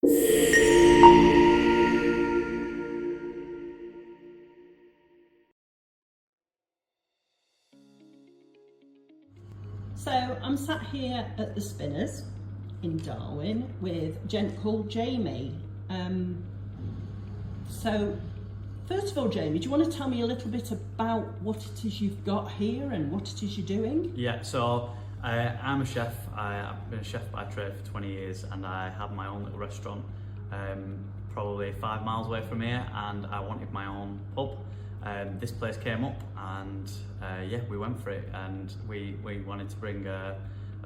So I'm sat here at the Spinners in Darwen with a gent called Jamie. So first of all, Jamie, do you want to tell me a little bit about what it is you've got here and what it is you're doing? Yeah, so I'm a chef. I've been a chef by trade for 20 years and I have my own little restaurant probably 5 miles away from here, and I wanted my own pub. This place came up and yeah, we went for it, and we wanted to bring a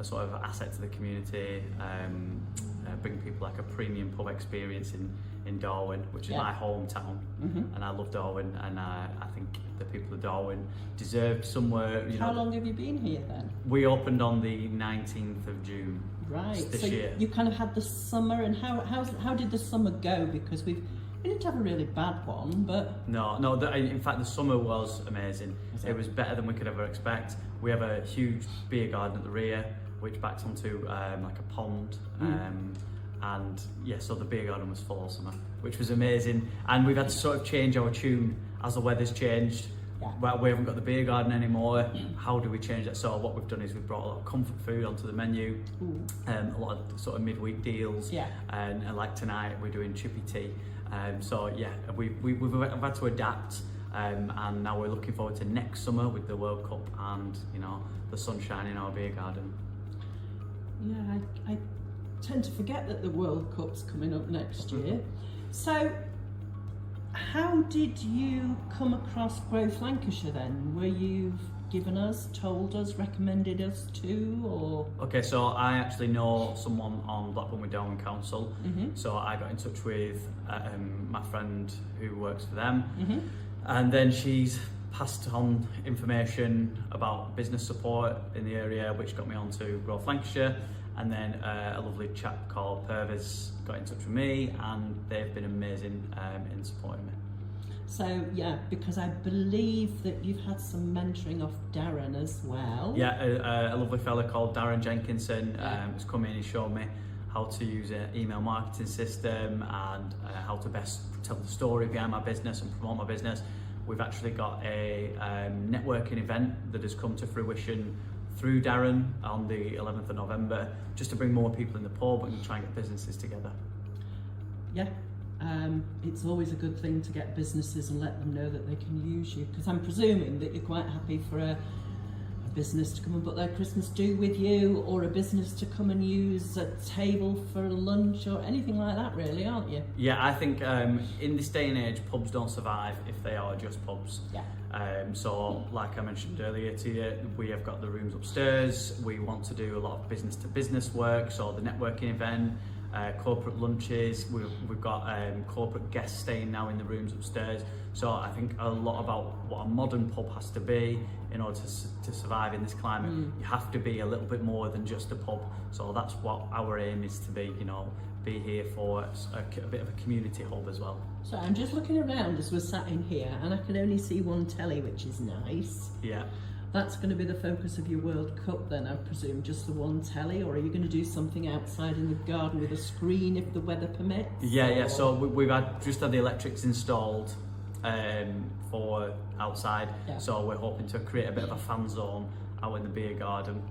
sort of asset to the community, bring people like a premium pub experience in Darwen, which is my hometown. And I love Darwen, and I think the people of Darwen deserved somewhere. How long have you been here then? We opened on the 19th of June. Right, this so year. You kind of had the summer, and how did the summer go? Because we didn't have a really bad one, but... No, in fact the summer was amazing. It was better than we could ever expect. We have a huge beer garden at the rear, which backs onto like a pond. And yeah, so the beer garden was full all summer, which was amazing. And we've had to sort of change our tune as the weather's changed. Well, we haven't got the beer garden anymore. How do we change that? So what we've done is we've brought a lot of comfort food onto the menu, a lot of sort of midweek deals, and like tonight we're doing chippy tea. So yeah, we've had to adapt, and now we're looking forward to next summer with the World Cup and, you know, the sunshine in our beer garden. Yeah, I tend to forget that the World Cup's coming up next year. So how did you come across Growth Lancashire then? Were you given us, told us, recommended us to, or? Okay, so I actually know someone on Blackburn with Darwen Council. So I got in touch with my friend who works for them, and then she's passed on information about business support in the area, which got me onto Growth Lancashire. And then a lovely chap called Purvis got in touch with me, and they've been amazing in supporting me. So yeah, because I believe that you've had some mentoring off Darren as well. Yeah, a lovely fella called Darren Jenkinson has come in and shown me how to use an email marketing system and how to best tell the story behind my business and promote my business. We've actually got a networking event that has come to fruition through Darren on the 11th of November, just to bring more people in the pub and try and get businesses together. Yeah, it's always a good thing to get businesses and let them know that they can use you, because I'm presuming that you're quite happy for a business to come and put their Christmas do with you, or a business to come and use a table for lunch or anything like that, really, aren't you? Yeah, I think in this day and age, pubs don't survive if they are just pubs. Yeah. So like I mentioned earlier to you, we have got the rooms upstairs. We want to do a lot of business to business work, so the networking event, corporate lunches, we've got corporate guests staying now in the rooms upstairs. So I think a lot about what a modern pub has to be in order to survive in this climate. You have to be a little bit more than just a pub. So that's what our aim is to be, you know, be here for a bit of a community hub as well. So I'm just looking around as we're sat in here, and I can only see one telly, which is nice. Yeah. That's going to be the focus of your World Cup then, I presume, just the one telly, or are you going to do something outside in the garden with a screen if the weather permits? Yeah, so we've just had the electrics installed for outside, so we're hoping to create a bit of a fan zone out in the beer garden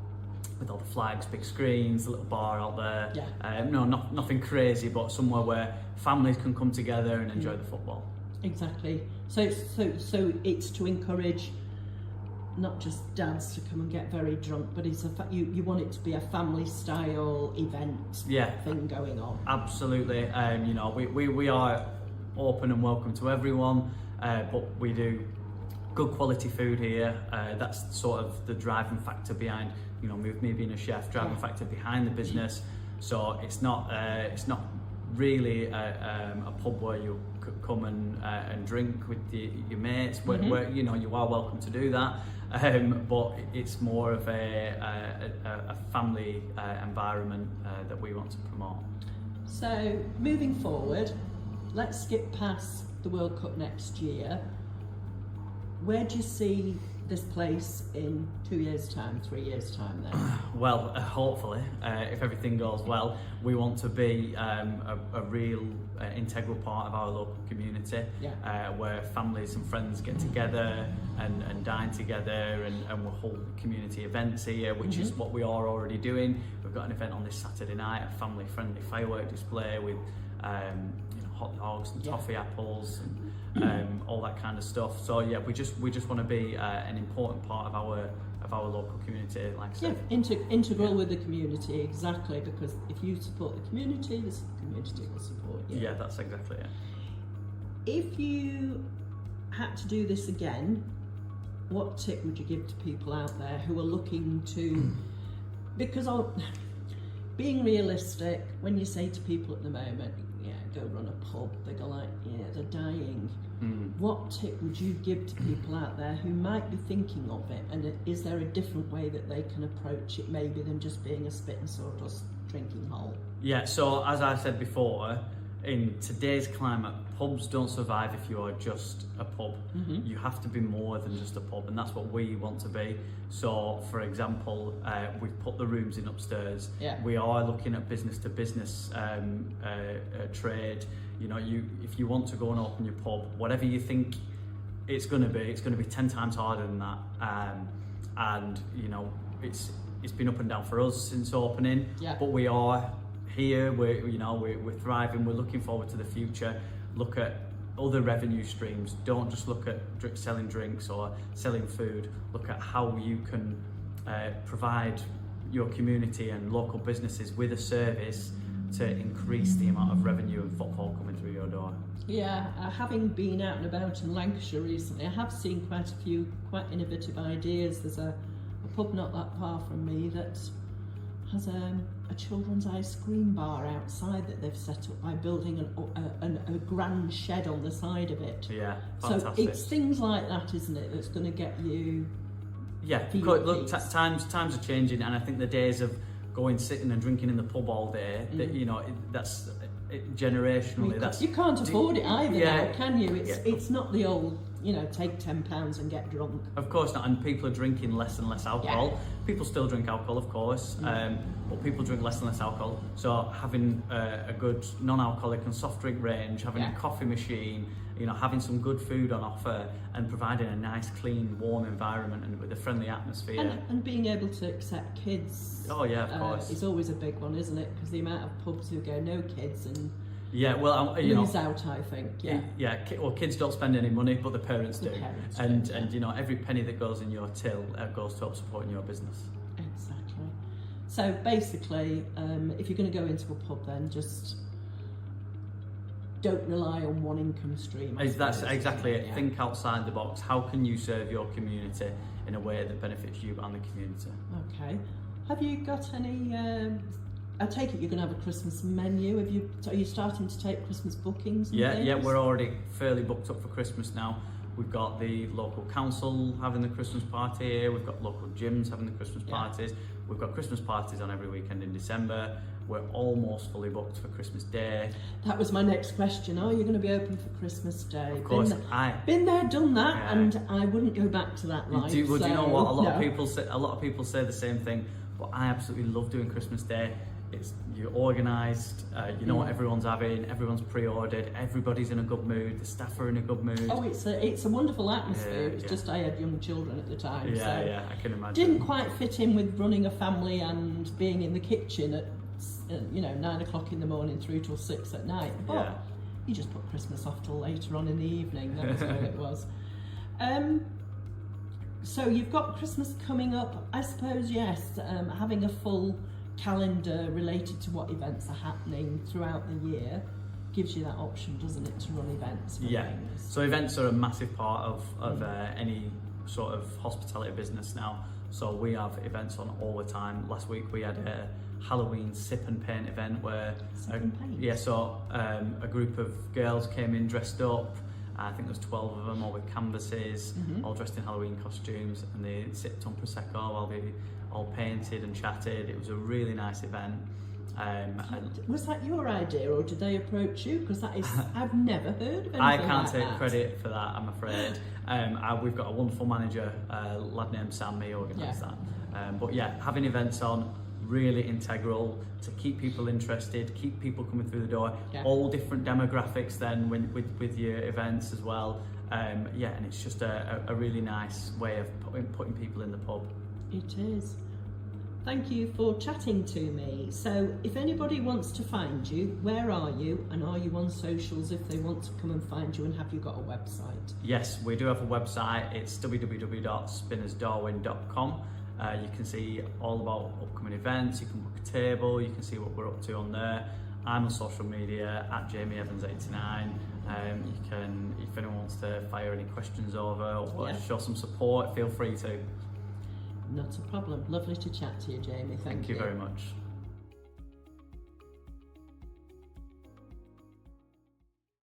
with all the flags, big screens, a little bar out there. No, nothing crazy, but somewhere where families can come together and enjoy the football. Exactly. So it's to encourage not just dads to come and get very drunk, but it's you want it to be a family style event thing going on. Absolutely. You know, we are open and welcome to everyone, but we do good quality food here. That's sort of the driving factor behind, you know, me being a chef, driving factor behind the business. So it's not really a pub where you could come and drink with your mates. Where you know, you are welcome to do that, but it's more of a family environment that we want to promote. So moving forward, let's skip past the World Cup next year. Where do you see this place in 2 years' time, 3 years' time then? Well, hopefully, if everything goes well, we want to be a real integral part of our local community, where families and friends get together and dine together, and we'll hold community events here, which is what we are already doing. We've got an event on this Saturday night, a family-friendly firework display with hot dogs and toffee apples and all that kind of stuff. So yeah, we just want to be an important part of our local community, like I said. Integral with the community, exactly, because if you support the community will support you. Yeah, that's exactly it. If you had to do this again, what tip would you give to people out there who are looking to, because being realistic, when you say to people at the moment, go run a pub, they go like, they're dying. What tip would you give to people out there who might be thinking of it, and is there a different way that they can approach it maybe than just being a spit and sawdust drinking hole? Yeah, so as I said before, in today's climate, pubs don't survive if you are just a pub. You have to be more than just a pub, and that's what we want to be. So for example, we've put the rooms in upstairs. We are looking at business to business trade. If you want to go and open your pub, whatever you think it's going to be 10 times harder than that. And it's been up and down for us since opening, but we are here, we're thriving, we're looking forward to the future. Look at other revenue streams, don't just look at selling drinks or selling food. Look at how you can provide your community and local businesses with a service to increase the amount of revenue and footfall coming through your door. Having been out and about in Lancashire recently, I have seen quite a few quite innovative ideas. There's a pub not that far from me that has a children's ice cream bar outside that they've set up by building a grand shed on the side of it. Fantastic. So it's things like that, isn't it, that's going to get you. Look, times are changing, and I think the days of sitting and drinking in the pub all day, that's generationally. You can't afford it either now, can you? It's not the old, take £10 and get drunk. Of course not, and people are drinking less and less alcohol. People still drink alcohol, of course, but people drink less and less alcohol. So having a good non-alcoholic and soft drink range, having a coffee machine, having some good food on offer, and providing a nice, clean, warm environment and with a friendly atmosphere. And being able to accept kids. Oh yeah, of course. Is always a big one, isn't it? Because the amount of pubs who go no kids and lose out, I think. Well, kids don't spend any money, but the parents do. And every penny that goes in your till goes to help supporting your business. Exactly. So basically, if you're going to go into a pub, then just don't rely on one income stream. That's exactly it. Think outside the box. How can you serve your community in a way that benefits you and the community? Okay. Have you got any? I take it you're going to have a Christmas menu. Are you starting to take Christmas bookings? Yeah, we're already fairly booked up for Christmas now. We've got the local council having the Christmas party here. We've got local gyms having the Christmas parties. We've got Christmas parties on every weekend in December. We're almost fully booked for Christmas Day. That was my next question. Are you going to be open for Christmas Day? Of course, been there, done that, and I wouldn't go back to that life. Do you know what? A lot of people say the same thing, but I absolutely love doing Christmas Day. You're organised, you know what everyone's having, everyone's pre-ordered, everybody's in a good mood, the staff are in a good mood. Oh, it's a wonderful atmosphere. It's just I had young children at the time. I can imagine. Didn't quite fit in with running a family and being in the kitchen at 9 o'clock in the morning through till 6 at night. But you just put Christmas off till later on in the evening. That was what it was. So you've got Christmas coming up. I suppose, yes, having a full calendar related to what events are happening throughout the year gives you that option, doesn't it, to run events for things. So events are a massive part of any sort of hospitality business now. So we have events on all the time. Last week we had a Halloween sip and paint event where a group of girls came in dressed up. I think there's 12 of them, all with canvases, all dressed in Halloween costumes, and they sipped on Prosecco while they all painted and chatted. It was a really nice event. And Was that your idea, or did they approach you? Because that is, I've never heard of anything I can't like take that. credit for that, I'm afraid. We've got a wonderful manager, a lad named Sam, he organised that. But yeah, having events on, really integral to keep people interested, keep people coming through the door. Yeah. All different demographics then with your events as well. And it's just a really nice way of putting people in the pub. It is. Thank you for chatting to me. So if anybody wants to find you, where are you, and are you on socials if they want to come and find you, and have you got a website? Yes, we do have a website. It's www.spinnersdarwen.com. You can see all about upcoming events, you can book a table, you can see what we're up to on there. I'm on social media at JamieEvans89. You can, if anyone wants to fire any questions over or show some support, feel free to. Not a problem. Lovely to chat to you, Jamie. Thank you very much.